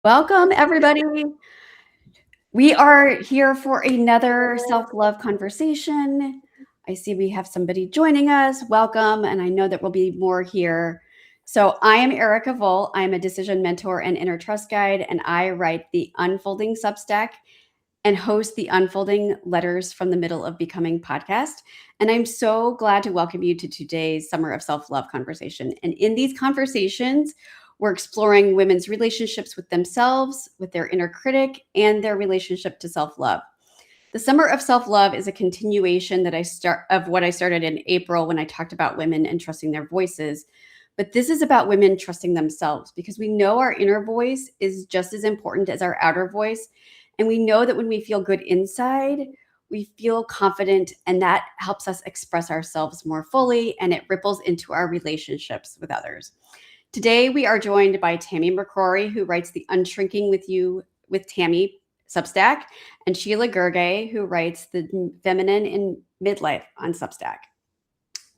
Welcome, everybody. We are here for another self-love conversation. I see we have somebody joining us. Welcome, and I know that we'll be more here. So I am Erica Voell. I'm a decision mentor and inner trust guide, and I write the Unfolding Substack and host the Unfolding Letters from the Middle of Becoming podcast. And I'm so glad to welcome you to today's Summer of Self-Love conversation. And in these conversations, we're exploring women's relationships with themselves, with their inner critic, and their relationship to self-love. The Summer of Self-Love is a continuation of what I started in April when I talked about women and trusting their voices. But this is about women trusting themselves because we know our inner voice is just as important as our outer voice. And we know that when we feel good inside, we feel confident, and that helps us express ourselves more fully, and it ripples into our relationships with others. Today, we are joined by Tammy McCroary, who writes the UnShrinking You with Tammy Substack, and Csilla, who writes the Feminine in Midlife on Substack.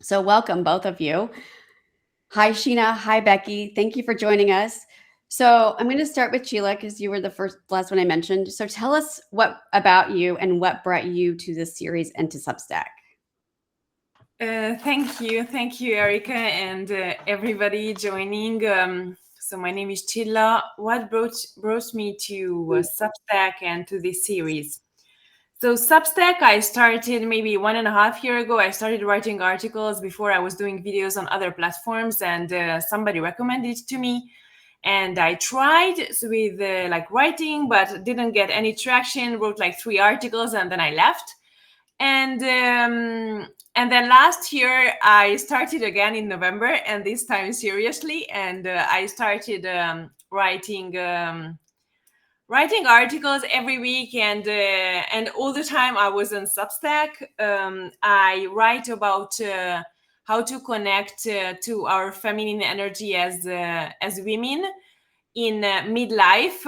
So welcome, both of you. Hi, Sheena. Hi, Becky. Thank you for joining us. So I'm going to start with Csilla because you were the last one I mentioned. So tell us what about you and what brought you to this series and to Substack. Thank you, Erica, and everybody joining. So my name is Csilla. What brought me to Substack and to this series? So Substack, I started maybe 1.5 years ago. I started writing articles before I was doing videos on other platforms, and somebody recommended it to me. And I tried with writing, but didn't get any traction. Wrote 3 articles, and then I left. And then last year I started again in November, and this time seriously. And I started writing articles every week, and all the time I was on Substack. I write about how to connect to our feminine energy as women in midlife.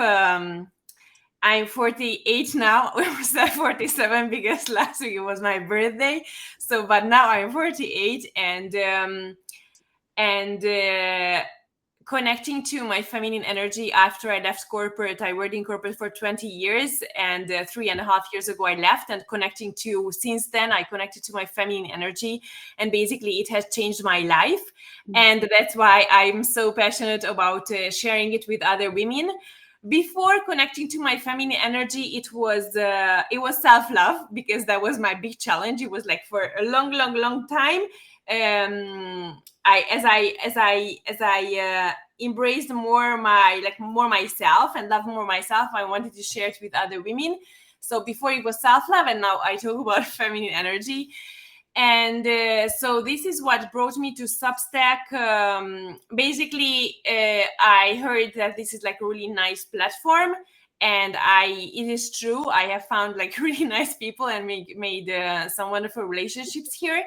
I'm 48 now. I was 47 because last week it was my birthday. But now I'm 48, and connecting to my feminine energy after I left corporate. I worked in corporate for 20 years, and 3.5 years ago I left, and since then I connected to my feminine energy, and basically it has changed my life. And that's why I'm so passionate about sharing it with other women. Before connecting to my feminine energy, it was self-love, because that was my big challenge. It was for a long time. As I embraced more myself and loved more myself, I wanted to share it with other women. So before it was self-love, and now I talk about feminine energy. And so this is what brought me to Substack. Basically, I heard that this is a really nice platform, and it is true. I have found really nice people and made some wonderful relationships here.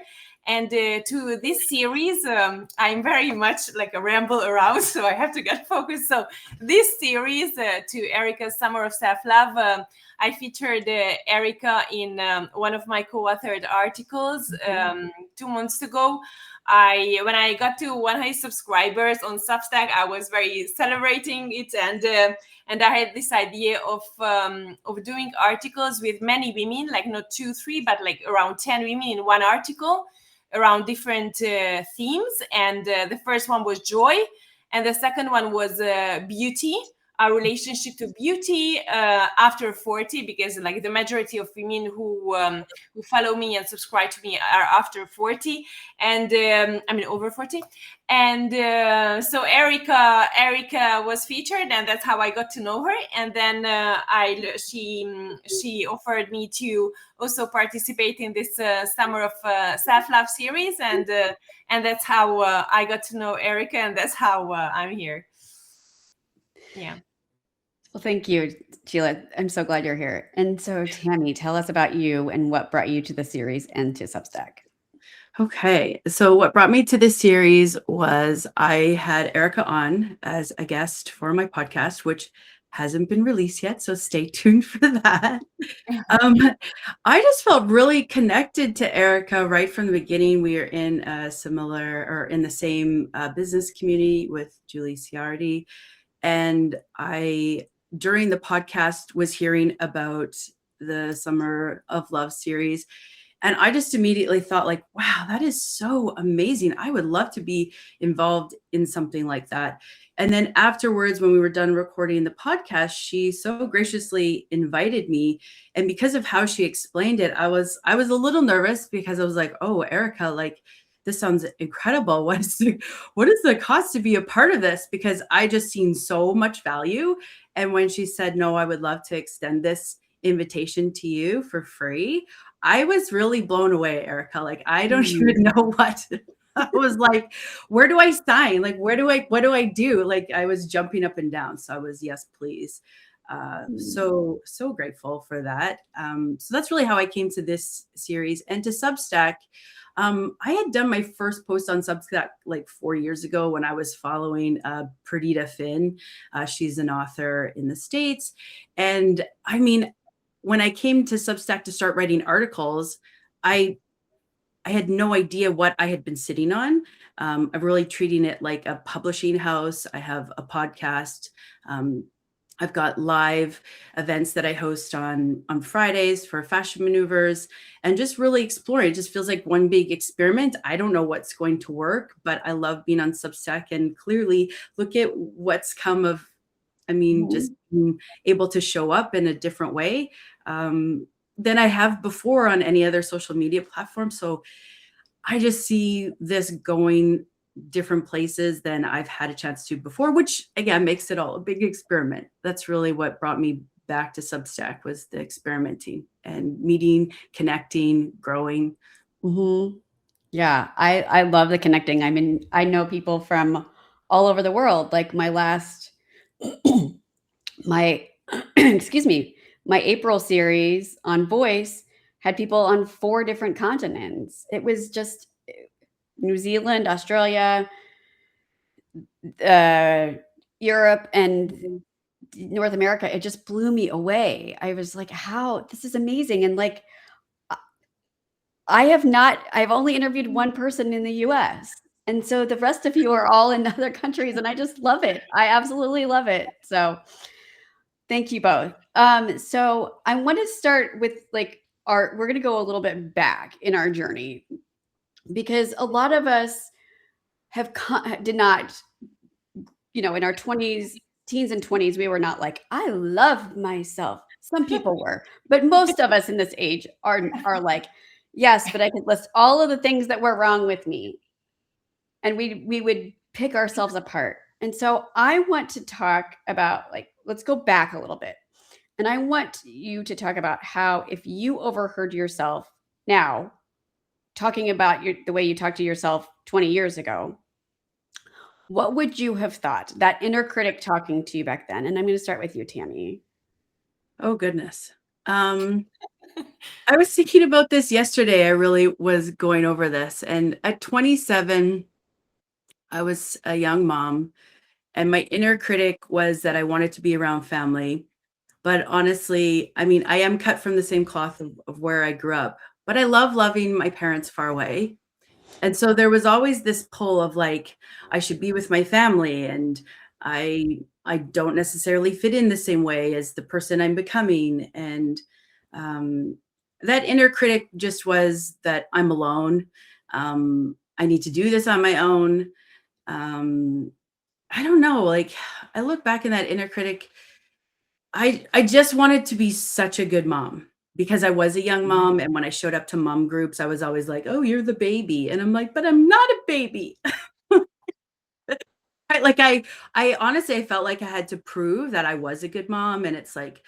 And to this series, I'm very much a ramble around, so I have to get focused. So this series, to Erica's Summer of Self-Love, I featured Erica in one of my co-authored articles 2 months ago. When I got to 100 subscribers on Substack, I was very celebrating it, and I had this idea of doing articles with many women, not 2, 3, but around 10 women in one article around different themes. And the first one was joy, and the second one was beauty, our relationship to beauty after 40, because the majority of women who follow me and subscribe to me are after 40, and over 40. And so Erica was featured, and that's how I got to know her. And then she offered me to also participate in this Summer of Self-Love series, and that's how I got to know Erica, and that's how I'm here. Yeah. Well, thank you, Csilla. I'm so glad you're here. And so, Tammy, tell us about you and what brought you to the series and to Substack. Okay, so what brought me to this series was I had Erica on as a guest for my podcast, which hasn't been released yet, so stay tuned for that. I just felt really connected to Erica right from the beginning. We are in a in the same business community with Julie Ciardi, and I during the podcast was hearing about the Summer of Love series. And I just immediately thought like, wow, that is so amazing. I would love to be involved in something like that. And then afterwards, when we were done recording the podcast, she so graciously invited me. And because of how she explained it, I was a little nervous because I was like, oh, Erica, like this sounds incredible. What is the cost to be a part of this? Because I just seen so much value. And when she said, no, I would love to extend this invitation to you for free, I was really blown away, Erica. Like, I don't even know what. I was like, where do I sign? Like, what do I do? Like, I was jumping up and down. So I was, yes, please. So grateful for that. So that's really how I came to this series and to Substack. I had done my first post on Substack like 4 years ago when I was following Perdita Finn. She's an author in the States. And I mean, when I came to Substack to start writing articles, I had no idea what I had been sitting on. I'm really treating it like a publishing house. I have a podcast. I've got live events that I host on Fridays for Fashion Maneuvers, and just really exploring. It just feels like one big experiment. I don't know what's going to work, but I love being on Substack, and clearly look at what's come of, I mean, just being able to show up in a different way than I have before on any other social media platform. So I just see this going different places than I've had a chance to before, which again makes it all a big experiment. That's really what brought me back to Substack, was the experimenting and meeting, connecting, growing. Yeah, I love the connecting. I mean, I know people from all over the world. Like my last, my excuse me, my April series on Voice had people on 4 different continents. It was just New Zealand, Australia, Europe, and North America. It just blew me away. I was like, how, this is amazing. And like, I've only interviewed one person in the US. And so the rest of you are all in other countries, and I just love it. I absolutely love it. So thank you both. So I want to start with like we're going to go a little bit back in our journey, because a lot of us did not, in our 20s, teens and 20s, we were not like, I love myself. Some people were, but most of us in this age are like, yes, but I could list all of the things that were wrong with me. And we would pick ourselves apart. And so I want to talk about, like, let's go back a little bit. And I want you to talk about how, if you overheard yourself now talking about the way you talked to yourself 20 years ago, what would you have thought? That inner critic talking to you back then. And I'm going to start with you, Tammy. Oh, goodness. I was thinking about this yesterday. I really was going over this. And at 27, I was a young mom. And my inner critic was that I wanted to be around family. But honestly, I mean, I am cut from the same cloth of where I grew up. But I love loving my parents far away. And so there was always this pull of like, I should be with my family, and I don't necessarily fit in the same way as the person I'm becoming. And that inner critic just was that I'm alone. I need to do this on my own. I don't know. Like, I look back in that inner critic, I just wanted to be such a good mom, because I was a young mom. And when I showed up to mom groups, I was always like, oh, you're the baby. And I'm like, but I'm not a baby. Right? Like I honestly, I felt like I had to prove that I was a good mom. And it's like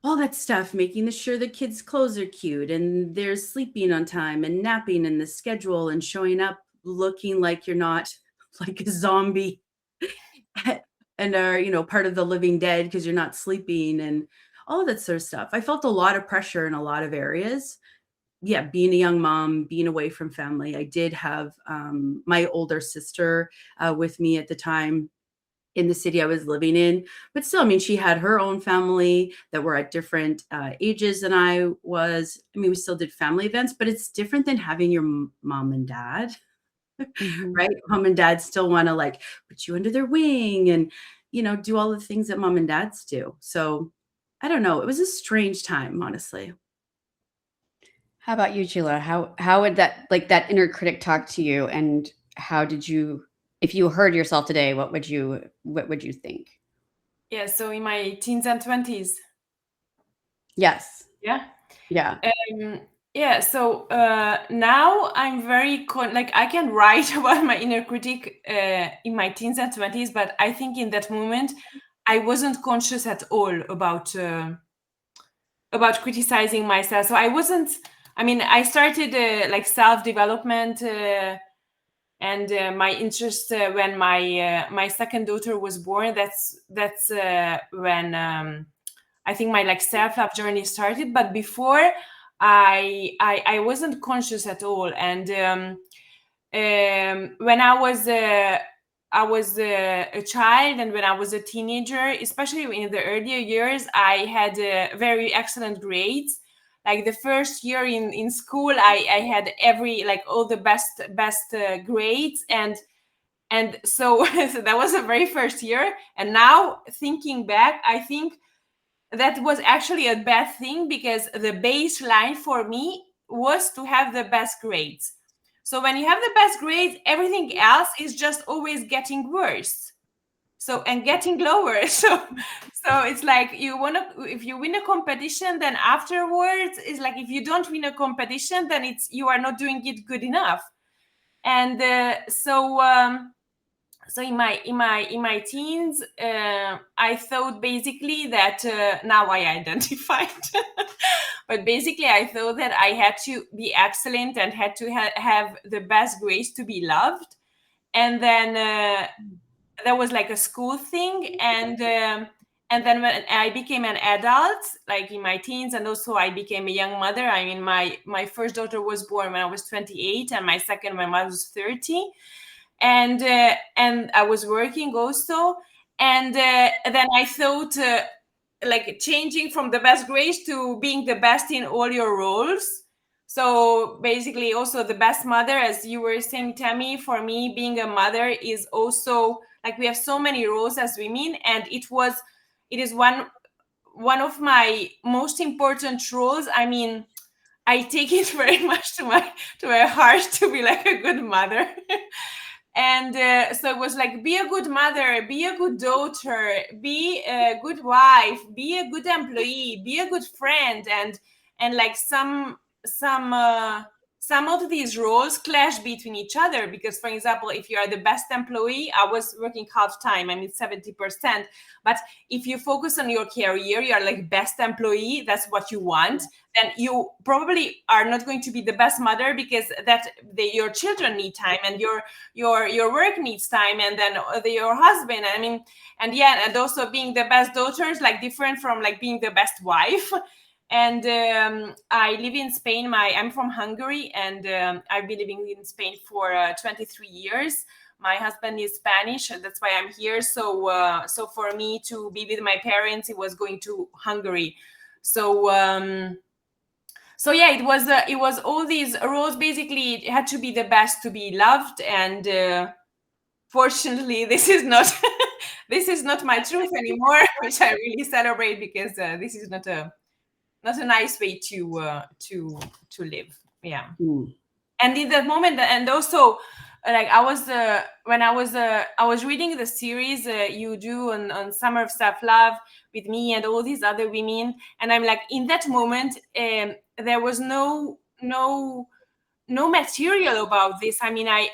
all that stuff, making sure the kids' clothes are cute and they're sleeping on time and napping in the schedule and showing up looking like you're not like a zombie and are, part of the living dead because you're not sleeping and all of that sort of stuff. I felt a lot of pressure in a lot of areas. Yeah, being a young mom, being away from family. I did have my older sister with me at the time in the city I was living in, but still, I mean, she had her own family that were at different ages than I was. I mean, we still did family events, but it's different than having your mom and dad, right? Mom and dad still want to like put you under their wing and, do all the things that mom and dads do. So I don't know. It was a strange time, honestly. How about you, Csilla? How would that inner critic talk to you, and how did you, if you heard yourself today, what would you think? Yeah, so in my teens and 20s. Yes. Yeah. Yeah. Yeah, so now I'm very I can write about my inner critic in my teens and 20s, but I think in that moment I wasn't conscious at all about criticizing myself. So I started self-development and my interest when my second daughter was born. That's when I think my self-love journey started. But before, I wasn't conscious at all. And when I was a child, and when I was a teenager, especially in the earlier years, I had very excellent grades. Like the first year in school, I had all the best grades, and so, so that was the very first year. And now thinking back, I think that was actually a bad thing, because the baseline for me was to have the best grades. So when you have the best grades, everything else is just always getting worse. So, and getting lower. So it's like if you win a competition, then afterwards is like, if you don't win a competition, then you are not doing it good enough. And so in my teens, I thought basically that now I identified, but basically I thought that I had to be excellent and had to have the best grades to be loved. And then that was like a school thing. And then when I became an adult, like in my teens, and also I became a young mother. I mean, my first daughter was born when I was 28, and my second when I was 30. And I was working also. And then I thought changing from the best grades to being the best in all your roles. So basically also the best mother, as you were saying, Tammy. For me, being a mother is also like, we have so many roles as women, and it is one of my most important roles. I mean, I take it very much to my heart to be like a good mother. And so it was like, be a good mother, be a good daughter, be a good wife, be a good employee, be a good friend. And like some of these roles clash between each other, because, for example, if you are the best employee, I was working half time, I mean 70%. But if you focus on your career, you are like best employee, that's what you want, then you probably are not going to be the best mother, because your children need time, and your work needs time, and then your husband, I mean, and also being the best daughter is like different from like being the best wife. And I live in Spain. I'm from Hungary, and I've been living in Spain for 23 years. My husband is Spanish, and that's why I'm here. So for me to be with my parents, it was going to Hungary. So yeah, it was all these roles. Basically, it had to be the best to be loved, and fortunately, this is not this is not my truth anymore, which I really celebrate, because this is not a nice way to live. Yeah. And in that moment, and also like I was reading the series you do on Summer of Self-Love with me and all these other women, and I'm like, in that moment there was no material about this. I mean, I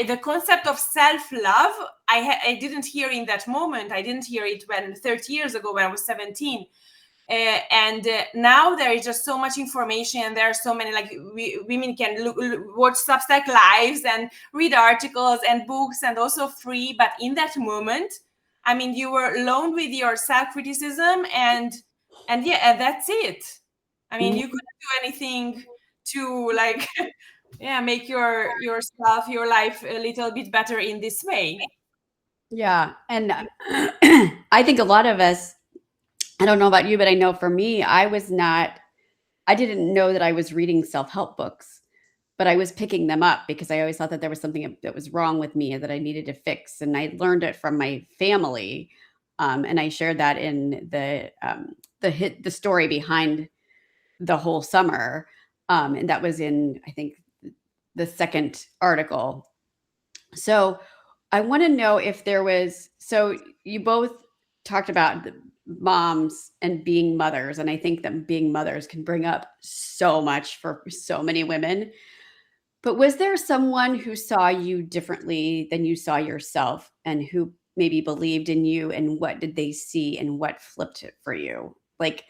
the concept of self-love, I didn't hear in that moment. I didn't hear it when 30 years ago, when I was 17. And now there is just so much information, and there are so many, like, women can watch Substack lives and read articles and books, and also free. But in that moment, I mean, you were alone with your self-criticism, and that's it. I mean, you couldn't do anything to like make your life a little bit better in this way. Yeah. And I think a lot of us, I don't know about you, but I know for me, I didn't know that I was reading self-help books but I was picking them up because I always thought that there was something that was wrong with me that I needed to fix. And I learned it from my family. And I shared that in the story behind the whole summer. And that was in, I think, the second article. So I want to know if there was, so you both talked about the moms and being mothers. And I think that being mothers can bring up so much for so many women. But was there someone who saw you differently than you saw yourself and who maybe believed in you, and what did they see and what flipped it for you? Like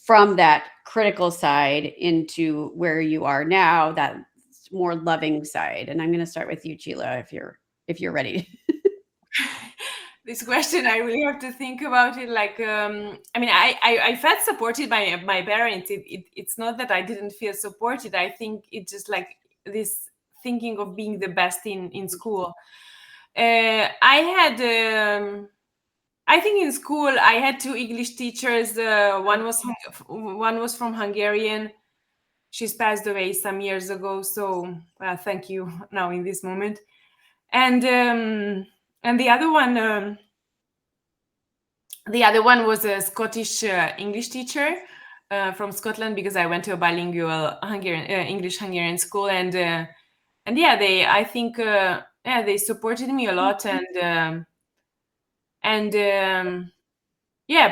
from that critical side into where you are now, that more loving side. And I'm going to start with you, Csilla, if you're ready. This question, I really have to think about it. Like, I mean, I felt supported by my parents. It's not that I didn't feel supported. I think it's just like this thinking of being the best in school. I think in school I had two English teachers. One was from Hungarian. She's passed away some years ago. So thank you now in this moment. And the other one was a Scottish English teacher from Scotland, because I went to a bilingual English-Hungarian school, and I think they supported me a lot, and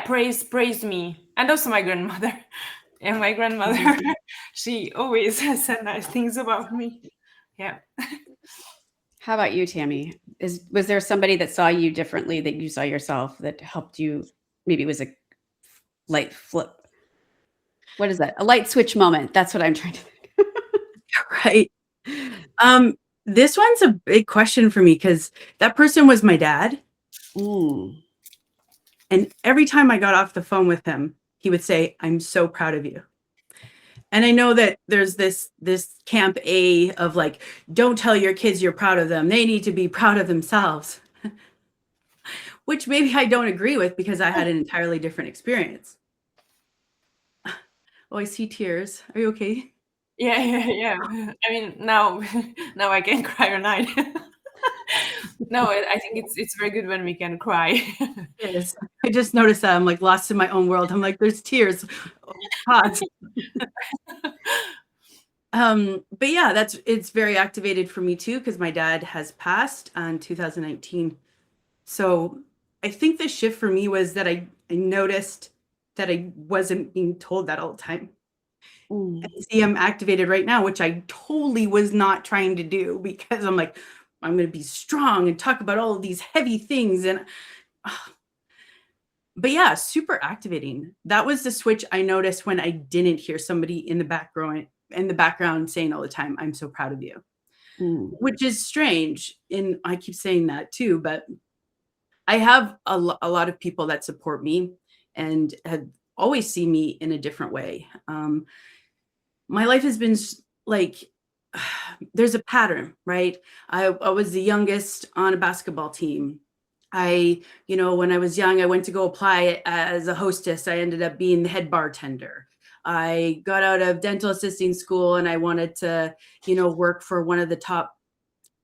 praised me, and also my grandmother. And my grandmother, she always said nice things about me. Yeah. How about you, Tammy? Was there somebody that saw you differently that you saw yourself that helped you? Maybe it was a light flip. What is that? A light switch moment. That's what I'm trying to think. Right. This one's a big question for me because that person was my dad. Mm. And every time I got off the phone with him, he would say, "I'm so proud of you." And I know that there's this camp A of like, don't tell your kids you're proud of them. They need to be proud of themselves, which maybe I don't agree with because I had an entirely different experience. Oh, I see tears. Are you okay? Yeah. I mean, now I can cry or not. No, I think it's very good when we can cry. Yes. I just noticed that I'm like lost in my own world. I'm like, there's tears. Pause. But yeah, it's very activated for me too, because my dad has passed in 2019. So I think the shift for me was that I noticed that I wasn't being told that all the time. Mm. And see, I'm activated right now, which I totally was not trying to do, because I'm like, I'm going to be strong and talk about all of these heavy things. But yeah, super activating. That was the switch I noticed when I didn't hear somebody in the background saying all the time, "I'm so proud of you," which is strange. And I keep saying that too, but I have a lot of people that support me and have always seen me in a different way. My life has been like, there's a pattern, right? I was the youngest on a basketball team. When I was young, I went to go apply as a hostess. I ended up being the head bartender. I got out of dental assisting school and I wanted to, work for one of the top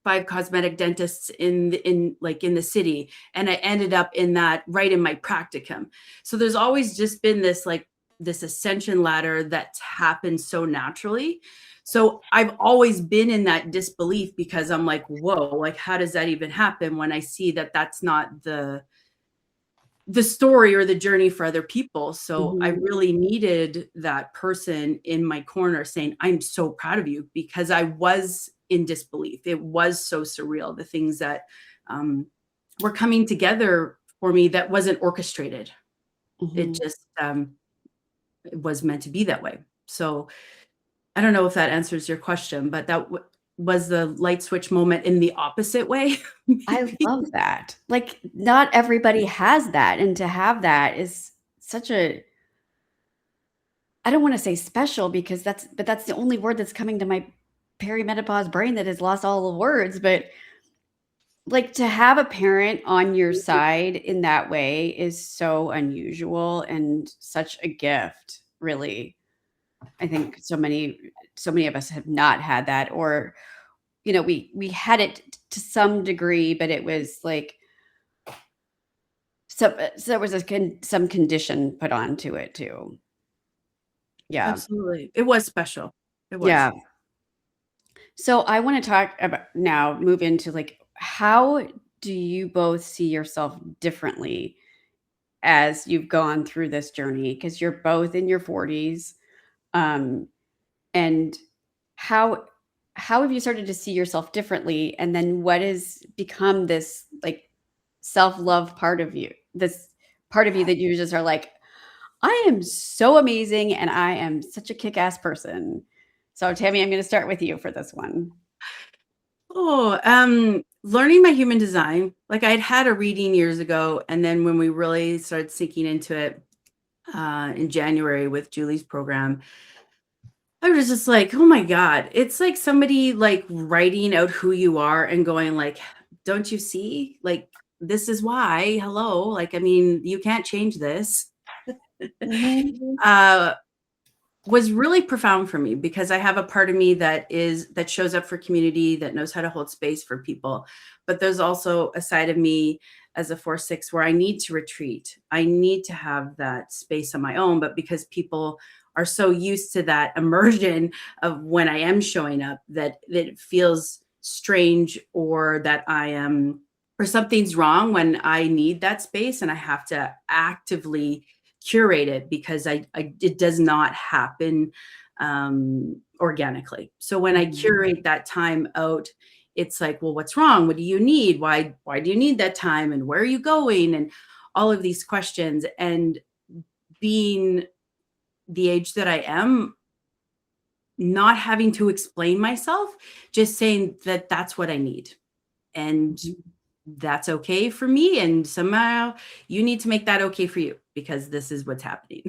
5 cosmetic dentists in the city. And I ended up in that right in my practicum. So there's always just been this ascension ladder that's happened so naturally. So I've always been in that disbelief because I'm like, whoa, like, how does that even happen when I see that that's not the story or the journey for other people? So I really needed that person in my corner saying, "I'm so proud of you," because I was in disbelief. It was so surreal, the things that were coming together for me that wasn't orchestrated. It just it was meant to be that way. So I don't know if that answers your question, but that was the light switch moment in the opposite way. I love that. Like, not everybody has that. And to have that is such I don't want to say special, because that's the only word that's coming to my perimenopause brain that has lost all the words. But like, to have a parent on your side in that way is so unusual and such a gift, really. I think so many of us have not had that, or we had it to some degree, but it was like so there was some condition put onto it too. Yeah. Absolutely. It was special. It was. Yeah. So I want to talk about now, move into like, how do you both see yourself differently as you've gone through this journey? Because you're both in your 40s. And how have you started to see yourself differently? And then what has become this like self-love part of you, this part of you that you just are like, I am so amazing and I am such a kick-ass person. So Tammy, I'm going to start with you for this one. Learning my human design. Like I'd had a reading years ago, and then when we really started sinking into it in January with Julie's program, I was just like, oh my God, it's like somebody like writing out who you are and going like, don't you see? Like, this is why, hello. Like, I mean, you can't change this. Was really profound for me because I have a part of me that shows up for community, that knows how to hold space for people. But there's also a side of me as a 4/6 where I need to retreat. I need to have that space on my own, but because people are so used to that immersion of when I am showing up that it feels strange, or that I am, or something's wrong when I need that space and I have to actively curate it because it does not happen organically. So when I curate that time out, it's like, well, what's wrong? What do you need? Why do you need that time? And where are you going? And all of these questions. And being the age that I am, not having to explain myself, just saying that that's what I need. And that's okay for me. And somehow you need to make that okay for you because this is what's happening.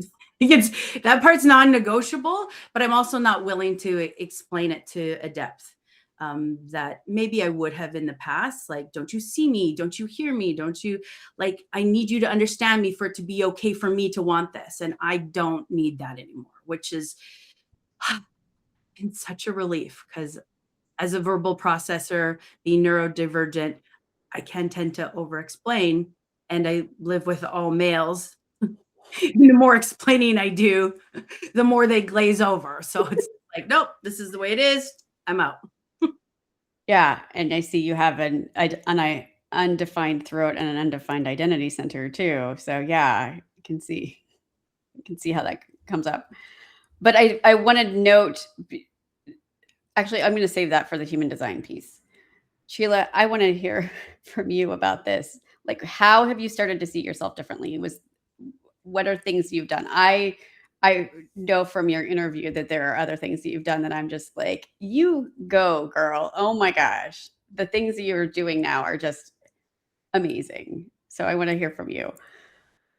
That part's non-negotiable, but I'm also not willing to explain it to a depth that maybe I would have in the past. Like, don't you see me? Don't you hear me? Don't you, like, I need you to understand me for it to be okay for me to want this. And I don't need that anymore, which is been such a relief because as a verbal processor, being neurodivergent, I can tend to over-explain, and I live with all males. The more explaining I do, the more they glaze over. So it's like, nope, this is the way it is. I'm out. Yeah, and I see you have an undefined throat and an undefined identity center too. So yeah, I can see how that comes up. But I want to note, actually, I'm going to save that for the human design piece. Csilla, I want to hear from you about this. Like, how have you started to see yourself differently? What are things you've done? I know from your interview that there are other things that you've done that I'm just like, you go, girl. Oh my gosh. The things that you're doing now are just amazing. So I want to hear from you.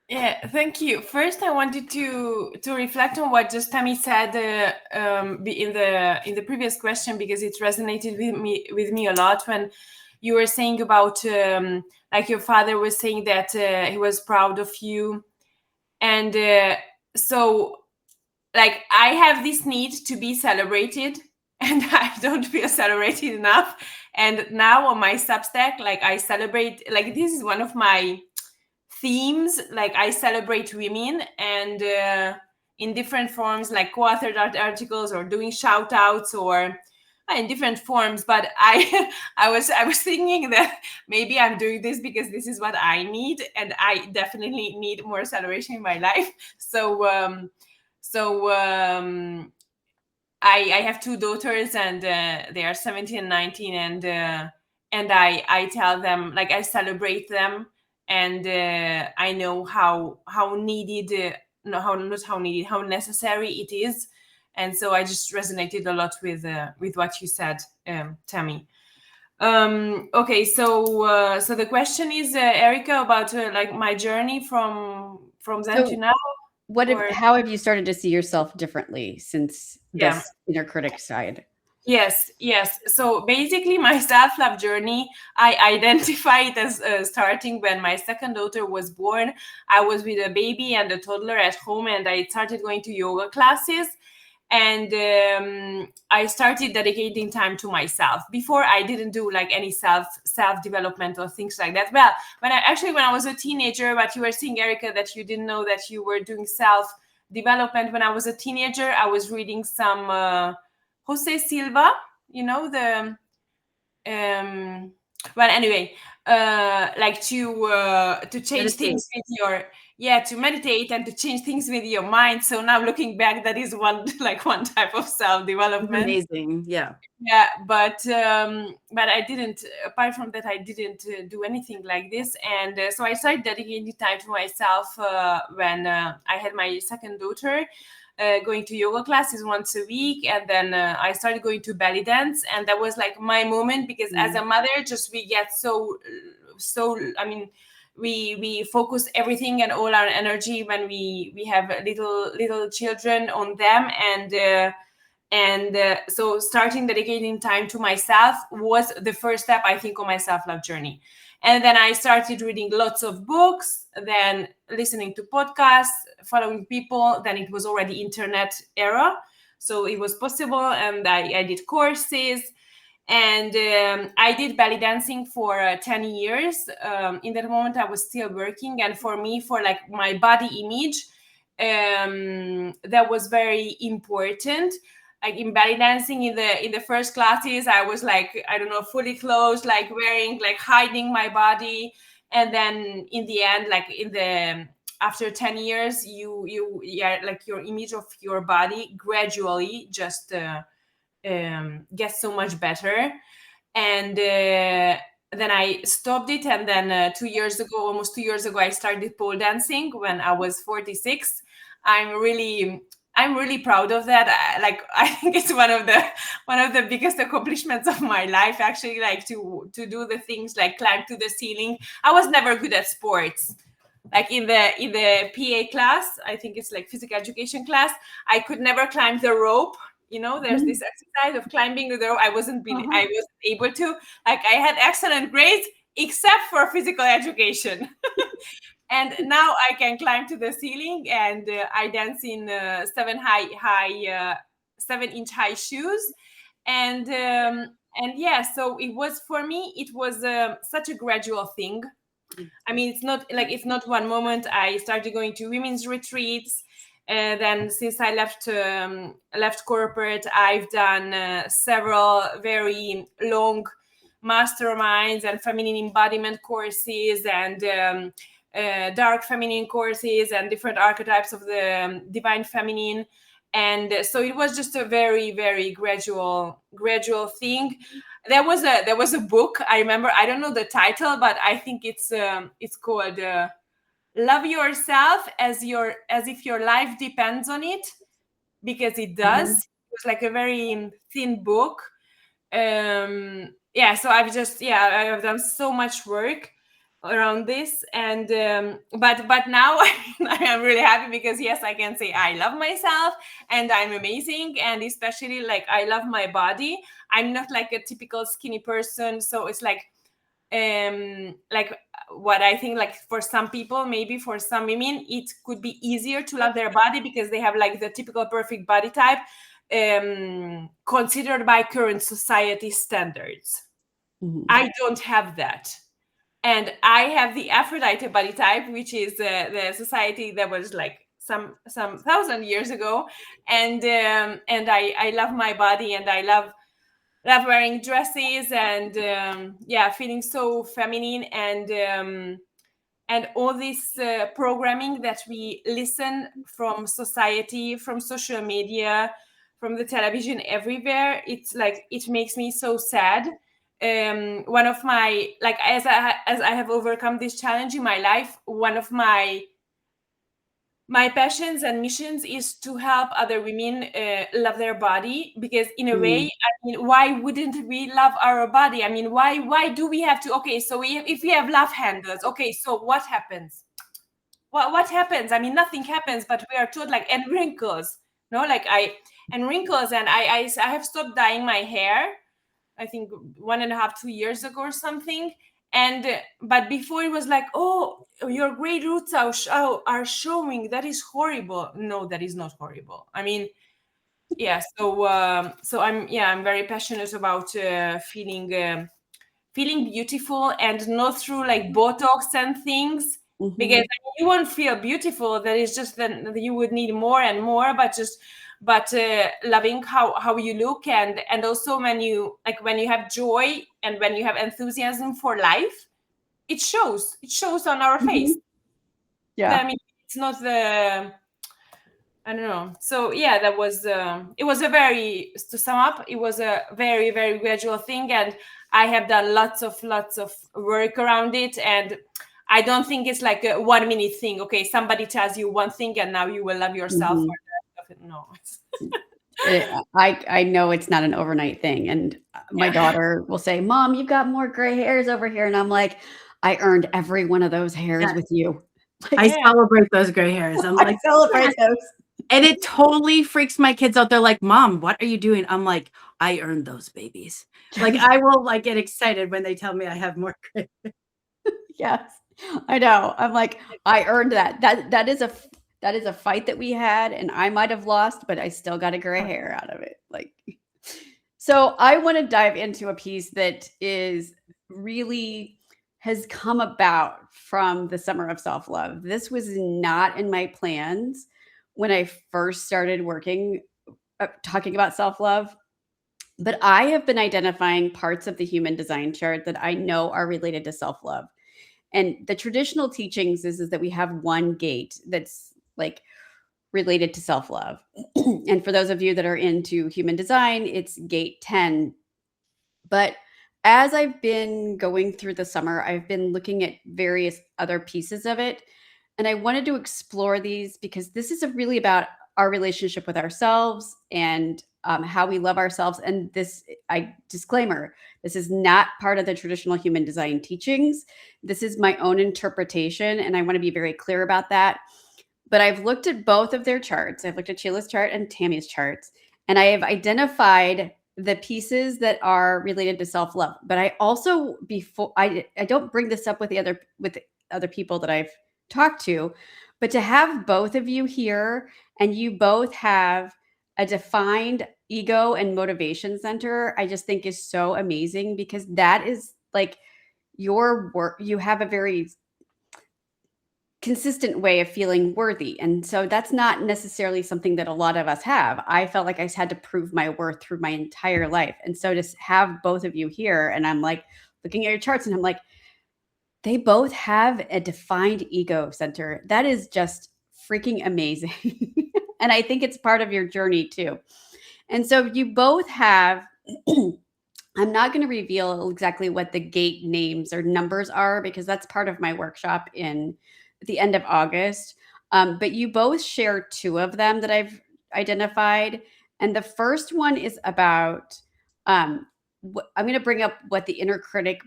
Yeah, thank you. First, I wanted to reflect on what just Tammy said in the previous question, because it resonated with me a lot when you were saying about like your father was saying that he was proud of you, and so like I have this need to be celebrated, and I don't feel celebrated enough. And now on my Substack, like I celebrate, like this is one of my themes. Like I celebrate women, and in different forms, like co-authored articles or doing shout outs, or in different forms. But I was thinking that maybe I'm doing this because this is what I need, and I definitely need more celebration in my life. So I have two daughters, and they are 17 and 19, and I tell them, like, I celebrate them, and I know how needed, how necessary it is. And so I just resonated a lot with what you said, Tammy. Okay, so the question is, Erica, about like my journey from then to now. How have you started to see yourself differently since this inner critic side? Yes. So basically, my self-love journey, I identify it as starting when my second daughter was born. I was with a baby and a toddler at home, and I started going to yoga classes. And I started dedicating time to myself. Before, I didn't do like any self developmental things like that. Well, when I was a teenager, but you were saying, Erica, that you didn't know that you were doing self development. When I was a teenager, I was reading some Jose Silva, the well, anyway, like to change things with your to meditate and to change things with your mind. So now looking back, that is one type of self-development. Amazing. Yeah. But I didn't, apart from that, I didn't do anything like this. And so I started dedicating time to myself when I had my second daughter. Going to yoga classes once a week, and then I started going to belly dance, and that was like my moment, because as a mother, just we get so I mean, we focus everything and all our energy when we have little children on them, and so starting dedicating time to myself was the first step, I think, on my self-love journey. And then I started reading lots of books, then listening to podcasts, following people. Then it was already internet era, so it was possible. And I did courses, and I did belly dancing for 10 years. In that moment, I was still working. And for me, for like my body image, that was very important. Like in belly dancing, in the first classes, I was like, I don't know, fully clothed, like wearing, like hiding my body. And then in the end, like after 10 years, like your image of your body gradually just gets so much better. And then I stopped it. And then almost 2 years ago, I started pole dancing when I was 46. I'm really proud of that. I think it's one of the biggest accomplishments of my life, actually, like to do the things like climb to the ceiling. I was never good at sports. Like in the PA class, I think it's like physical education class, I could never climb the rope. There's this exercise of climbing the rope. I wasn't able to. Like, I had excellent grades except for physical education. And now I can climb to the ceiling, and I dance in 7-inch high shoes. And yeah, so it was, for me, it was such a gradual thing. I mean, it's not one moment. I started going to women's retreats. Then since I left corporate, I've done several very long masterminds and feminine embodiment courses, and dark feminine courses, and different archetypes of the divine feminine. And so it was just a very, very gradual thing. There was a book, I remember, I don't know the title, but I think it's called Love Yourself as if your life depends on it, because it does. It was like a very thin book. So I've done so much work around this. And but now I am really happy, because yes, I can say I love myself and I'm amazing. And especially, like, I love my body. I'm not like a typical skinny person, so it's like what I think, like, for some people, maybe for some women, it could be easier to love their body because they have like the typical perfect body type considered by current society standards. I don't have that. And I have the Aphrodite body type, which is the society that was like some 1,000 years ago. And I love my body, and I love wearing dresses, and feeling so feminine, and all this programming that we listen from society, from social media, from the television, everywhere. It's like, it makes me so sad. One of my, like, as I have overcome this challenge in my life, one of my passions and missions is to help other women love their body, because in a way, I mean, why wouldn't we love our body? I mean, why do we have to? Okay, so if we have love handles, okay, so what happens? What happens? I mean, nothing happens, but we are told, like, and wrinkles, wrinkles, and I have stopped dyeing my hair, I think 1.5, 2 years ago or something. And but before it was like, oh, your gray roots are showing. That is horrible. No, that is not horrible. I mean, Yeah. So I'm very passionate about feeling beautiful, and not through like Botox and things, because you won't feel beautiful. That is just that you would need more and more, but loving how you look, and also when you have joy and when you have enthusiasm for life, it shows on our face. Yeah. I mean, it's not the I don't know. So yeah, that was it was a very to sum up, it was a very very gradual thing, and I have done lots of work around it, and I don't think it's like a 1 minute thing. Okay, somebody tells you one thing and now you will love yourself for the rest of it. No. I know it's not an overnight thing. And my Yeah. daughter will say, Mom, you've got more gray hairs over here. And I'm like, I earned every one of those hairs Yes. with you. I celebrate those gray hairs. I'm I like, celebrate those. and it totally freaks my kids out. They're like, Mom, what are you doing? I'm like, I earned those babies. Like, I will like get excited when they tell me I have more gray. Yes, I know. I'm like, I earned that. That is a fight that we had, and I might have lost, but I still got a gray hair out of it. Like, so I want to dive into a piece that is really has come about from the summer of self-love. This was not in my plans when I first started working talking about self-love, but I have been identifying parts of the human design chart that I know are related to self-love. And the traditional teachings is that we have one gate that's like related to self-love. And for those of you that are into human design, it's gate 10. But as I've been going through the summer, I've been looking at various other pieces of it. And I wanted to explore these because this is really about our relationship with ourselves and how we love ourselves. And disclaimer, this is not part of the traditional human design teachings. This is my own interpretation. And I want to be very clear about that. But I've looked at both of their charts. I've looked at Csilla's chart and Tammy's charts. And I have identified the pieces that are related to self-love. But I also I don't bring this up with the other people that I've talked to, but to have both of you here and you both have a defined ego and motivation center, I just think is so amazing, because that is like your work. You have a very consistent way of feeling worthy. And so that's not necessarily something that a lot of us have. I felt like I had to prove my worth through my entire life. And so to have both of you here, and I'm like looking at your charts and I'm like, they both have a defined ego center. That is just freaking amazing. And I think it's part of your journey too. And so you both have, I'm not going to reveal exactly what the gate names or numbers are because that's part of my workshop at the end of August. But you both share two of them that I've identified. And the first one is about, I'm going to bring up what the inner critic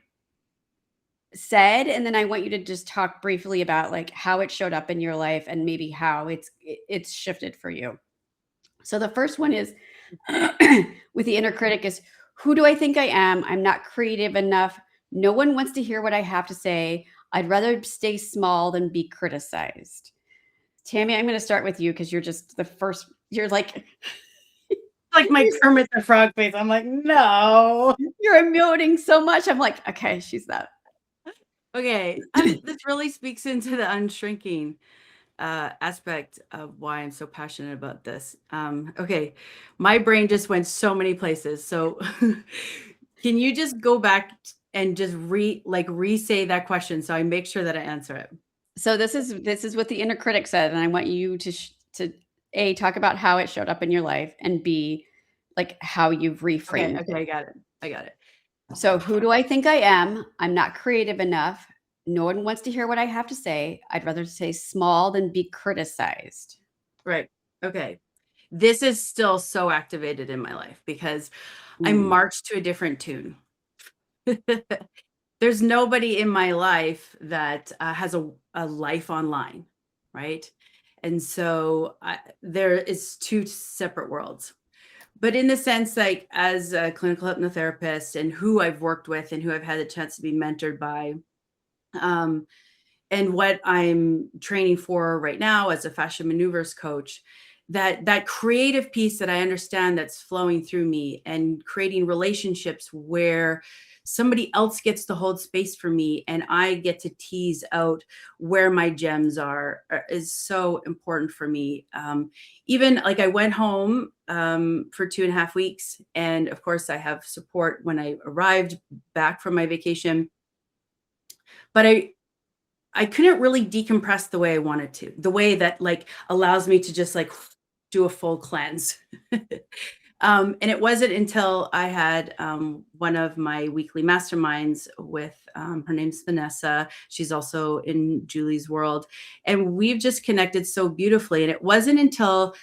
said, and then I want you to just talk briefly about like how it showed up in your life and maybe how it's shifted for you. So the first one is with the inner critic is, who do I think I am? I'm not creative enough. No one wants to hear what I have to say. I'd rather stay small than be criticized. Tammy, I'm going to start with you because you're just the first. You're like My Kermit the Frog face. I'm like, no. You're emoting so much. I'm like, okay, she's that. Okay. This really speaks into the unshrinking aspect of why I'm so passionate about this. Okay. My brain just went so many places. So can you just go back and just re-say that question so I make sure that I answer it? So this is what the inner critic said, and I want you to A, talk about how it showed up in your life, and B, like how you've reframed Okay, I got it. So who do I think I am? I'm not creative enough. No one wants to hear what I have to say. I'd rather stay small than be criticized. Right. Okay. This is still so activated in my life because I march to a different tune. There's nobody in my life that has a life online, right? And so there is two separate worlds. But in the sense, like as a clinical hypnotherapist and who I've worked with and who I've had the chance to be mentored by, and what I'm training for right now as a fascia maneuvers coach, that creative piece that I understand that's flowing through me, and creating relationships where somebody else gets to hold space for me and I get to tease out where my gems are is so important for me. Even like I went home for 2.5 weeks, and of course I have support when I arrived back from my vacation, but I couldn't really decompress the way I wanted to, the way that like allows me to just like do a full cleanse. And it wasn't until I had one of my weekly masterminds with her name's Vanessa. She's also in Julie's world. And we've just connected so beautifully. And it wasn't until,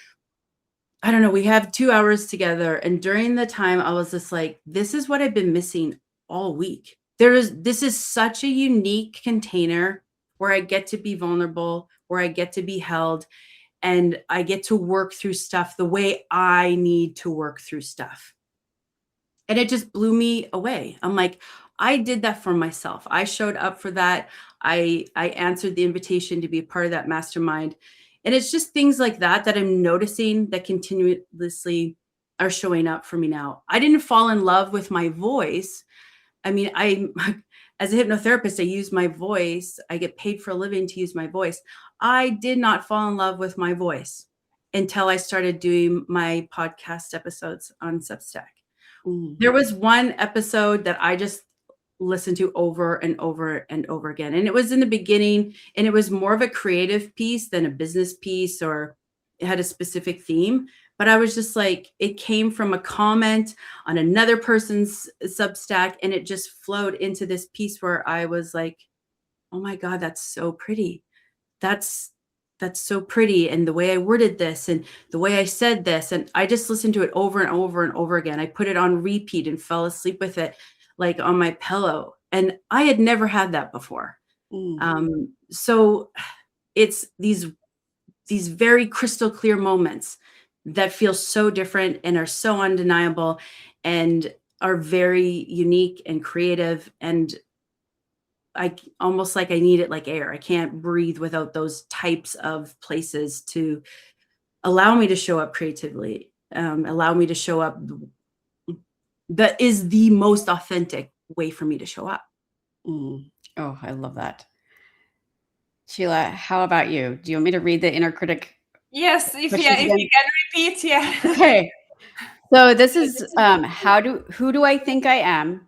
I don't know, we have 2 hours together. And during the time, I was just like, this is what I've been missing all week. This is such a unique container where I get to be vulnerable, where I get to be held, and I get to work through stuff the way I need to work through stuff. And it just blew me away. I'm like, I did that for myself. I showed up for that. I answered the invitation to be a part of that mastermind. And it's just things like that that I'm noticing that continuously are showing up for me now. I didn't fall in love with my voice. I mean, as a hypnotherapist, I use my voice. I get paid for a living to use my voice. I did not fall in love with my voice until I started doing my podcast episodes on Substack. There was one episode that I just listened to over and over and over again. And it was in the beginning, and it was more of a creative piece than a business piece, or it had a specific theme. But I was just like, it came from a comment on another person's Substack, and it just flowed into this piece where I was like, oh my God, that's so pretty. That's so pretty. And the way I worded this and the way I said this, and I just listened to it over and over and over again. I put it on repeat and fell asleep with it, like on my pillow. And I had never had that before. So it's these very crystal clear moments that feel so different and are so undeniable and are very unique and creative. And I almost like I need it like air. I can't breathe without those types of places to allow me to show up creatively, allow me to show up. That is the most authentic way for me to show up. Oh, I love that. Csilla, how about you? Do you want me to read the inner critic? Yes, if you can repeat, yeah. Okay. So this is who do I think I am?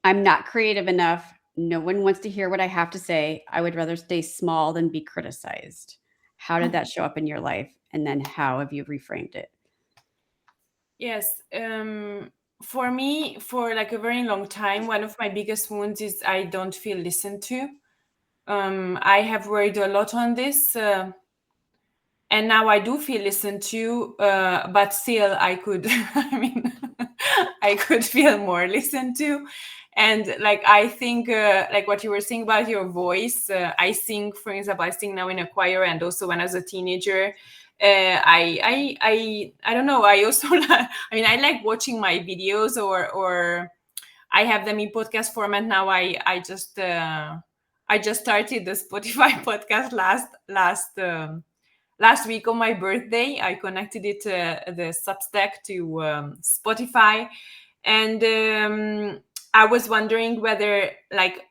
I'm not creative enough. No one wants to hear what I have to say. I would rather stay small than be criticized. How did that show up in your life? And then how have you reframed it? Yes. For me, for like a very long time, one of my biggest wounds is I don't feel listened to. I have worried a lot on this. And now I do feel listened to, but still I could, I could feel more listened to. And like, I think like what you were saying about your voice, I sing, for example, I sing now in a choir, and also when I was a teenager, I don't know. I also, I like watching my videos, or I have them in podcast format now. I just started the Spotify podcast last week on my birthday. I connected it the Substack to Spotify, and I was wondering whether, like,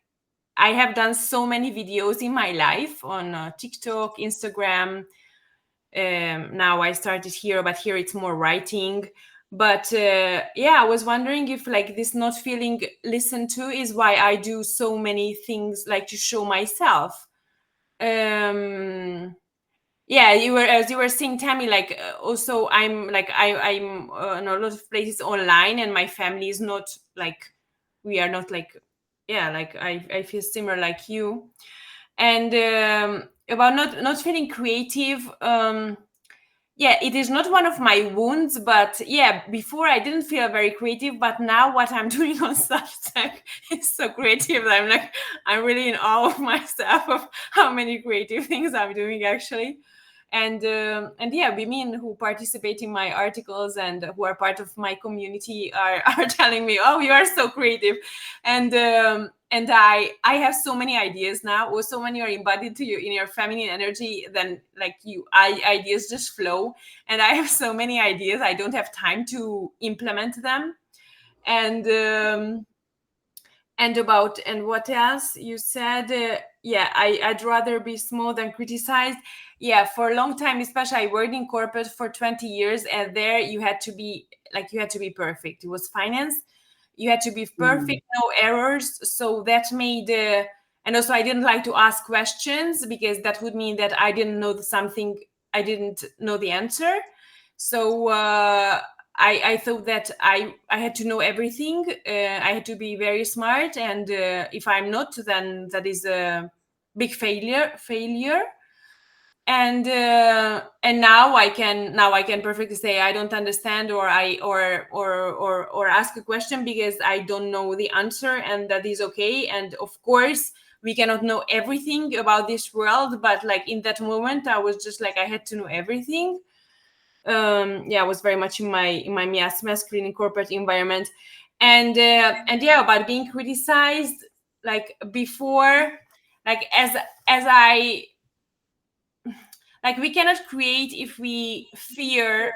I have done so many videos in my life on TikTok, Instagram. Now I started here, but here it's more writing. But I was wondering if like this not feeling listened to is why I do so many things, like to show myself. As you were saying, Tammy, like also I'm like I'm in a lot of places online, and my family is not like, we are not like, like I feel similar like you. And about not feeling creative, it is not one of my wounds, but before I didn't feel very creative, but now what I'm doing on Substack is so creative that I'm really in awe of myself, of how many creative things I'm doing actually. And women who participate in my articles and who are part of my community are telling me, oh, you are so creative. And and I have so many ideas now. Also, when you're embodied to you in your feminine energy, then like ideas just flow. And I have so many ideas, I don't have time to implement them. And what else you said? I'd rather be small than criticized. Yeah, for a long time, especially I worked in corporate for 20 years, and there you had to be perfect. It was finance. You had to be perfect, no errors. So that made, and also I didn't like to ask questions, because that would mean that I didn't know something, I didn't know the answer. So I thought that I had to know everything. I had to be very smart, and if I'm not, then that is a big failure. And now I can perfectly say I don't understand, or or ask a question because I don't know the answer, and that is okay. And of course we cannot know everything about this world, but like in that moment I was just like I had to know everything. I was very much in my masculine corporate environment. And about being criticized, like before, like as I like we cannot create if we fear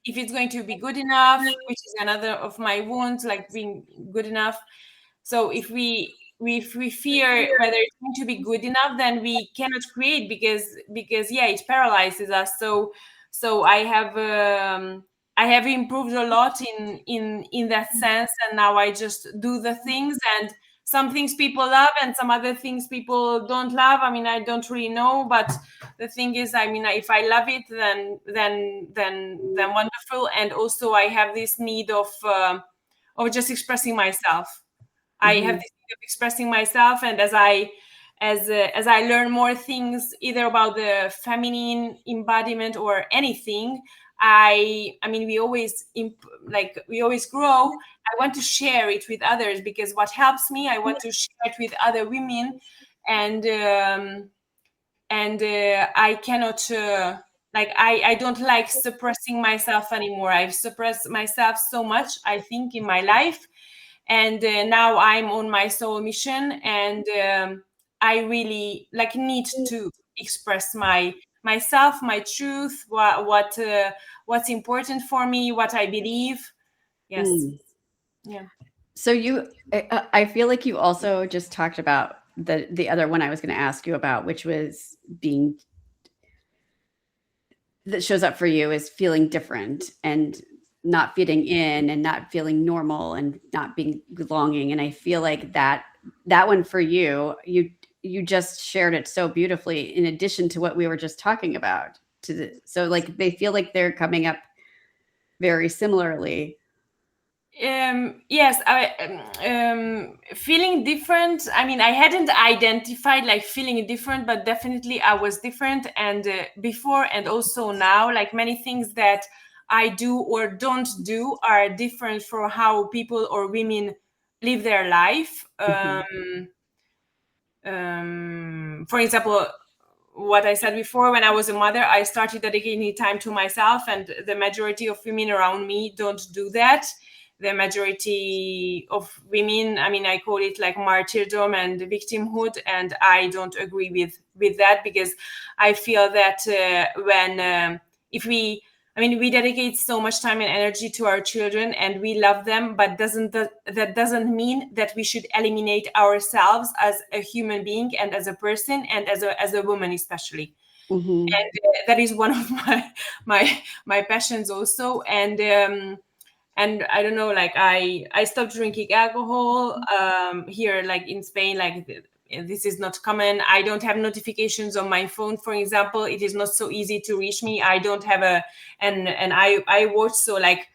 if it's going to be good enough, which is another of my wounds, like being good enough. So if we fear whether it's going to be good enough, then we cannot create, because it paralyzes us. So I have improved a lot in that sense, and now I just do the things, and some things people love and some other things people don't love. I mean, I don't really know, but the thing is, I mean, if I love it, then wonderful. And also I have this need of just expressing myself. I have this need of expressing myself, and as I learn more things, either about the feminine embodiment or anything, I mean, we always grow. I want to share it with others, because what helps me, I want to share it with other women. And I cannot I don't like suppressing myself anymore. I've suppressed myself so much, I think, in my life. And now I'm on my soul mission, and I really need to express myself, my truth, what's important for me, what I believe. Yes. Yeah. So I feel like you also just talked about the other one I was going to ask you about, which was that shows up for you is feeling different and not fitting in and not feeling normal and not being belonging. And I feel like that one for you just shared it so beautifully, in addition to what we were just talking about. So like they feel like they're coming up very similarly. Yes, feeling different. I mean, I hadn't identified like feeling different, but definitely I was different. And before and also now, like many things that I do or don't do are different for how people or women live their life. For example, what I said before, when I was a mother, I started dedicating time to myself, and the majority of women around me don't do that. The majority of women, I mean, I call it like martyrdom and victimhood, and I don't agree with that, because I feel that we dedicate so much time and energy to our children, and we love them, but that doesn't mean that we should eliminate ourselves as a human being and as a person and as a woman especially. And that is one of my passions also. And I don't know, like I stopped drinking alcohol here, like in Spain, like this is not common. I don't have notifications on my phone, for example. It is not so easy to reach me. I don't have and I watch, so like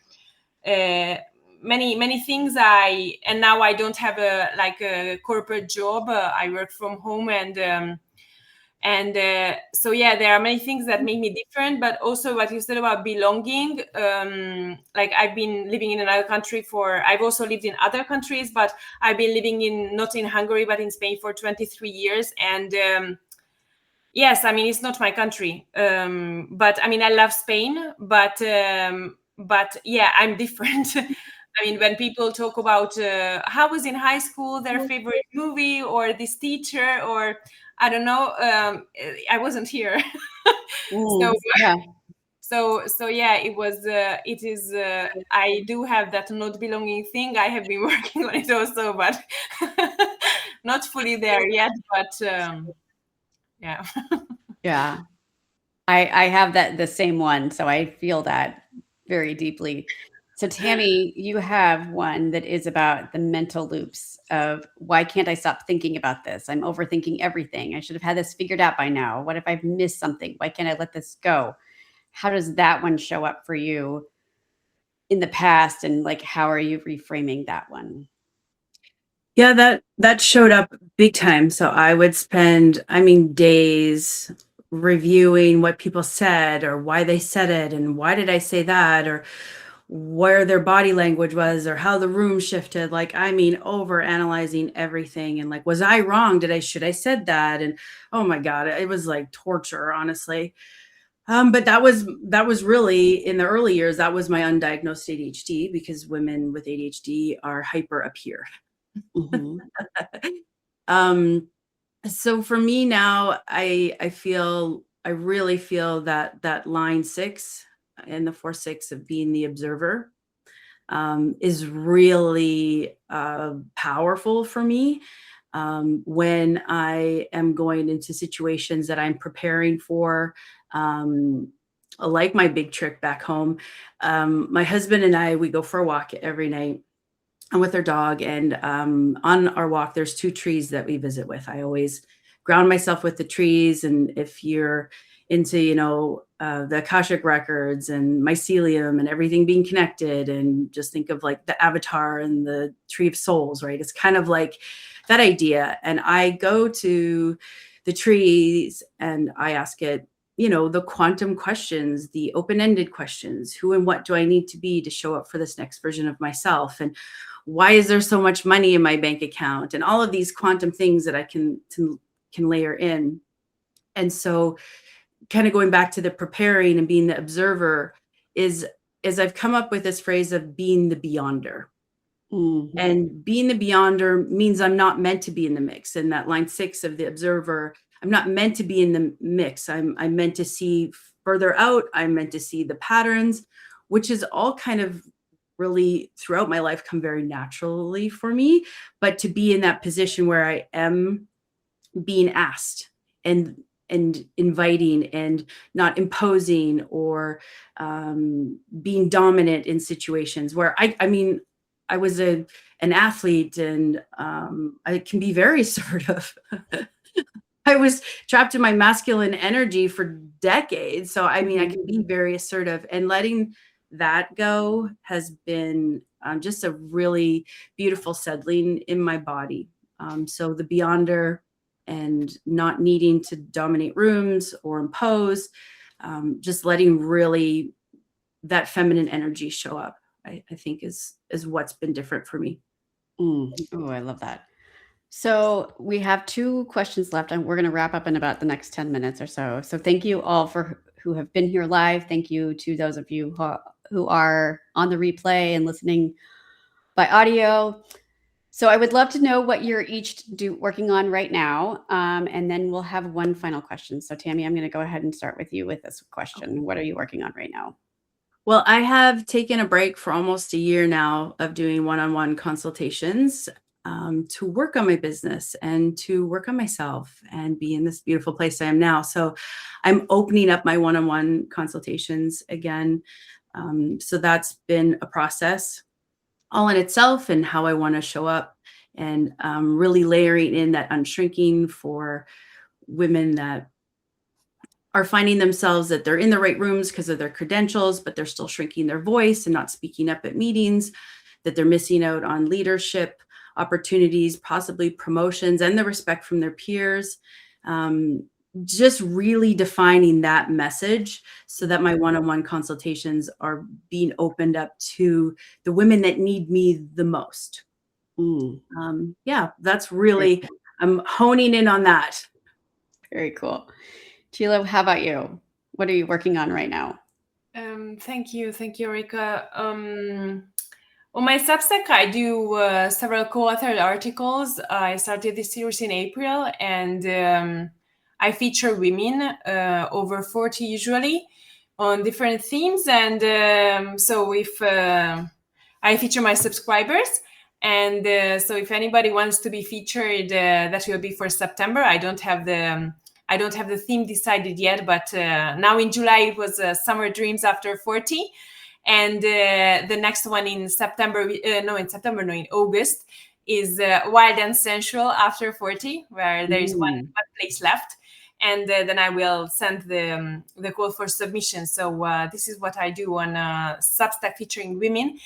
many things. And now I don't have a corporate job. I work from home, and so yeah, there are many things that make me different. But also what you said about belonging, like I've been living in another country I've also lived in other countries, but I've been living not in Hungary but in Spain for 23 years. And yes, I mean, it's not my country, but I mean, I love Spain, but yeah, I'm different. I mean, when people talk about how was in high school their favorite movie or this teacher, or I don't know, I wasn't here. So Yeah. so yeah, it is I do have that not belonging thing. I have been working on it also, but not fully there yet, but yeah. Yeah. I have the same one, so I feel that very deeply. So Tammy, you have one that is about the mental loops of why can't I stop thinking about this? I'm overthinking everything. I should have had this figured out by now. What if I've missed something? Why can't I let this go? How does that one show up for you in the past, and like how are you reframing that one? Yeah, that showed up big time. So I would spend, days reviewing what people said or why they said it and why did I say that or where their body language was or how the room shifted. Over analyzing everything and like, was I wrong? Should I said that? And oh my God, it was like torture, honestly. But that was really in the early years, that was my undiagnosed ADHD, because women with ADHD are hyper up here. Mm-hmm. So for me now, I really feel that line 6 and the 4-6 of being the observer is really powerful for me when I am going into situations that I'm preparing for. Like my big trip back home, my husband and I, we go for a walk every night and with our dog. And on our walk, there's 2 trees that we visit with. I always ground myself with the trees. And if you're into, the Akashic records and mycelium and everything being connected, and just think of like the avatar and the tree of souls, right? It's kind of like that idea. And I go to the trees and I ask it, the quantum questions, the open-ended questions. Who and what do I need to be to show up for this next version of myself? And why is there so much money in my bank account? And all of these quantum things that I can layer in. And so kind of going back to the preparing and being the observer is I've come up with this phrase of being the beyonder. Mm-hmm. And being the beyonder means I'm not meant to be in the mix. And that line 6 of the observer, I'm not meant to be in the mix. I'm meant to see further out. I'm meant to see the patterns, which is all kind of really throughout my life come very naturally for me. But to be in that position where I am being asked and inviting and not imposing or being dominant in situations where I was an athlete and I can be very assertive. I was trapped in my masculine energy for decades. So, I can be very assertive, and letting that go has been just a really beautiful settling in my body. So the beyonder and not needing to dominate rooms or impose, just letting really that feminine energy show up, I think is what's been different for me. Oh, I love that. So we have 2 questions left, and we're going to wrap up in about the next 10 minutes or so. So thank you all for who have been here live. Thank you to those of you who are on the replay and listening by audio. So I would love to know what you're each working on right now, and then we'll have one final question. So Tammy, I'm going to go ahead and start with you with this question. What are you working on right now? Well, I have taken a break for almost a year now of doing one-on-one consultations to work on my business and to work on myself and be in this beautiful place I am now. So I'm opening up my one-on-one consultations again. So that's been a process all in itself, and how I want to show up, and really layering in that unshrinking for women that are finding themselves that they're in the right rooms because of their credentials, but they're still shrinking their voice and not speaking up at meetings, that they're missing out on leadership opportunities, possibly promotions, and the respect from their peers. Just really defining that message so that my one-on-one consultations are being opened up to the women that need me the most. Yeah, that's really, I'm honing in on that. Very cool. Csilla, how about you? What are you working on right now? Thank you, Erica. On my Substack, I do several co-authored articles. I started this series in April, and I feature women over 40 usually on different themes. And so if I feature my subscribers, and so if anybody wants to be featured, that will be for September. I don't have the theme decided yet, but now in July it was Summer Dreams After 40. And the next one in in August is Wild and Sensual After 40, where there is one place left. And then I will send the call for submission. So this is what I do on Substack featuring women.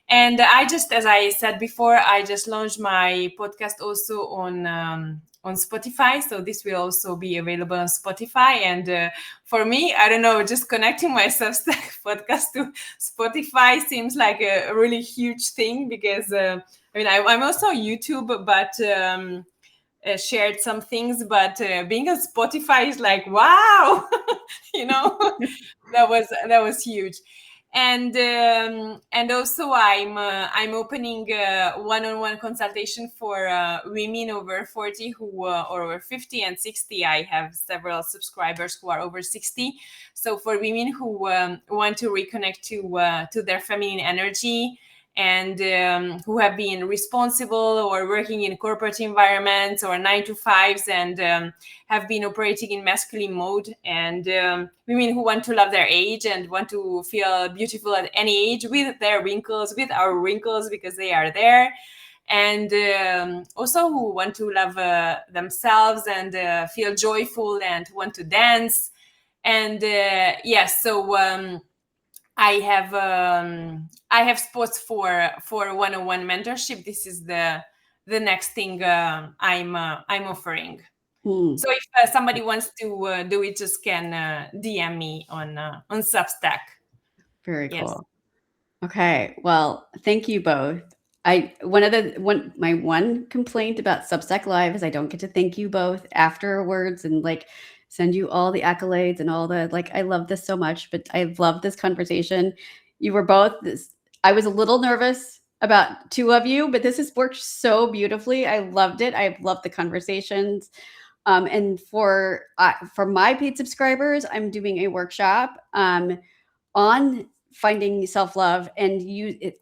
And as I said before, I just launched my podcast also on Spotify. So this will also be available on Spotify. And for me, I don't know, just connecting my Substack podcast to Spotify seems like a really huge thing because I'm also on YouTube, but shared some things. But being on Spotify is like, wow, that was huge. And also I'm opening one-on-one consultation for women over 40 who or over 50 and 60. I have several subscribers who are over 60. So for women who want to reconnect to their feminine energy, and who have been responsible or working in corporate environments or 9-to-5s, and have been operating in masculine mode, and women who want to love their age and want to feel beautiful at any age with their wrinkles, with our wrinkles, because they are there, and also who want to love themselves and feel joyful and want to dance. And so I have spots for one-on-one mentorship. This is the next thing I'm offering. So if somebody wants to do it, just can DM me on Substack. Very cool. Okay, well, thank you both. My one complaint about Substack Live is I don't get to thank you both afterwards and send you all the accolades and all the I love this so much, but I love this conversation. You were both I was a little nervous about two of you, but this has worked so beautifully. I loved it. I loved the conversations. And for my paid subscribers, I'm doing a workshop on finding self-love, and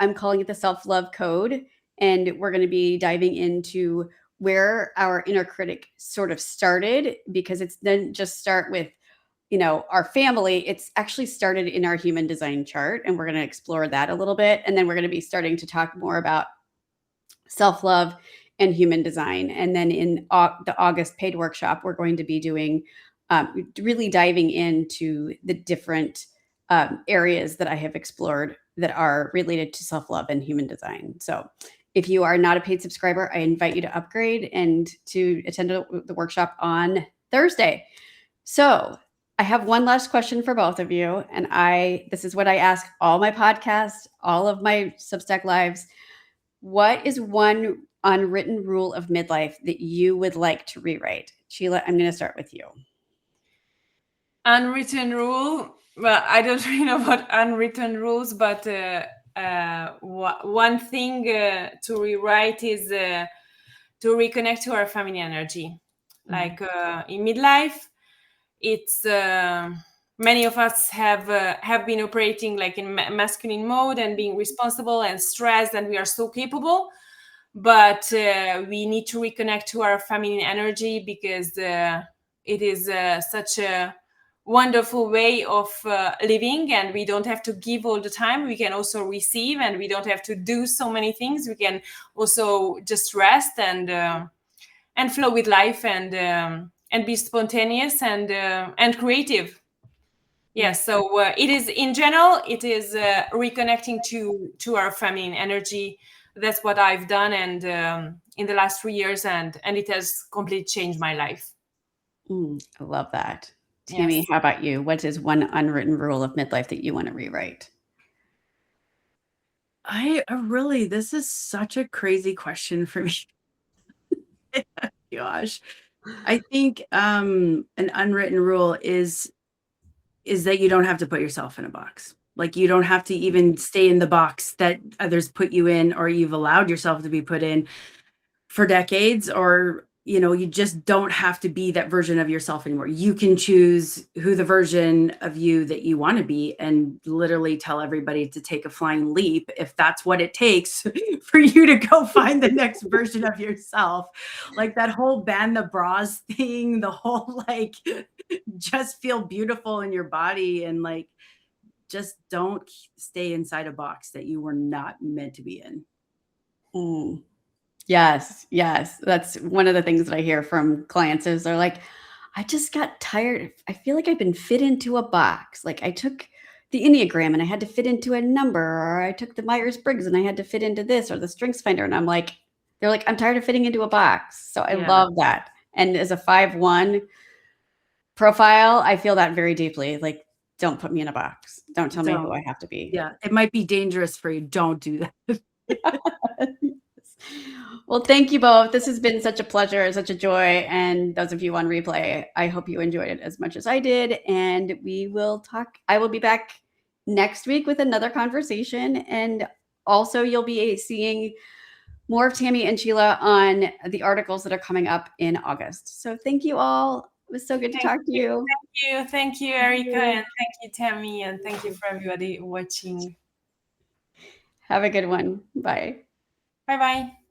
I'm calling it the self-love code. And we're going to be diving into where our inner critic sort of started, because it's then just start with, our family. It's actually started in our human design chart, and we're going to explore that a little bit. And then we're going to be starting to talk more about self-love and human design. And then in the August paid workshop, we're going to be doing really diving into the different areas that I have explored that are related to self-love and human design. So if you are not a paid subscriber, I invite you to upgrade and to attend the workshop on Thursday. So I have one last question for both of you. And this is what I ask all my podcasts, all of my Substack lives. What is one unwritten rule of midlife that you would like to rewrite? Csilla, I'm going to start with you. Unwritten rule? Well, I don't really know about unwritten rules, but one thing to rewrite is to reconnect to our feminine energy. Like in midlife, it's many of us have been operating in masculine mode and being responsible and stressed, and we are so capable. But we need to reconnect to our feminine energy, because it is such a wonderful way of living, and we don't have to give all the time. We can also receive, and we don't have to do so many things. We can also just rest and flow with life, and be spontaneous and creative. So it is, in general, it is reconnecting to our feminine energy. That's what I've done, and in the last 3 years, and it has completely changed my life. I love that. Tammy, how about you? What is one unwritten rule of midlife that you want to rewrite? This is such a crazy question for me. Gosh. I think an unwritten rule is that you don't have to put yourself in a box. Like, you don't have to even stay in the box that others put you in, or you've allowed yourself to be put in for decades, or, you just don't have to be that version of yourself anymore. You can choose who the version of you that you want to be, and literally tell everybody to take a flying leap if that's what it takes for you to go find the next version of yourself. Like that whole ban the bras thing, the whole like just feel beautiful in your body, and like just don't stay inside a box that you were not meant to be in. Yes. That's one of the things that I hear from clients is they're like, I just got tired. I feel like I've been fit into a box. Like I took the Enneagram and I had to fit into a number, or I took the Myers-Briggs and I had to fit into this, or the Strengths Finder. And they're like, I'm tired of fitting into a box. So I love that. And as a 5-1 profile, I feel that very deeply. Like, don't put me in a box. Don't tell me who I have to be. Yeah. It might be dangerous for you. Don't do that. Well, thank you both. This has been such a pleasure, such a joy. And those of you on replay, I hope you enjoyed it as much as I did. And we will talk. I will be back next week with another conversation. And also, you'll be seeing more of Tammy and Csilla on the articles that are coming up in August. So thank you all. It was so good to talk to you. Thank you, Erica, and thank you, Tammy, and thank you for everybody watching. Have a good one. Bye. Bye-bye.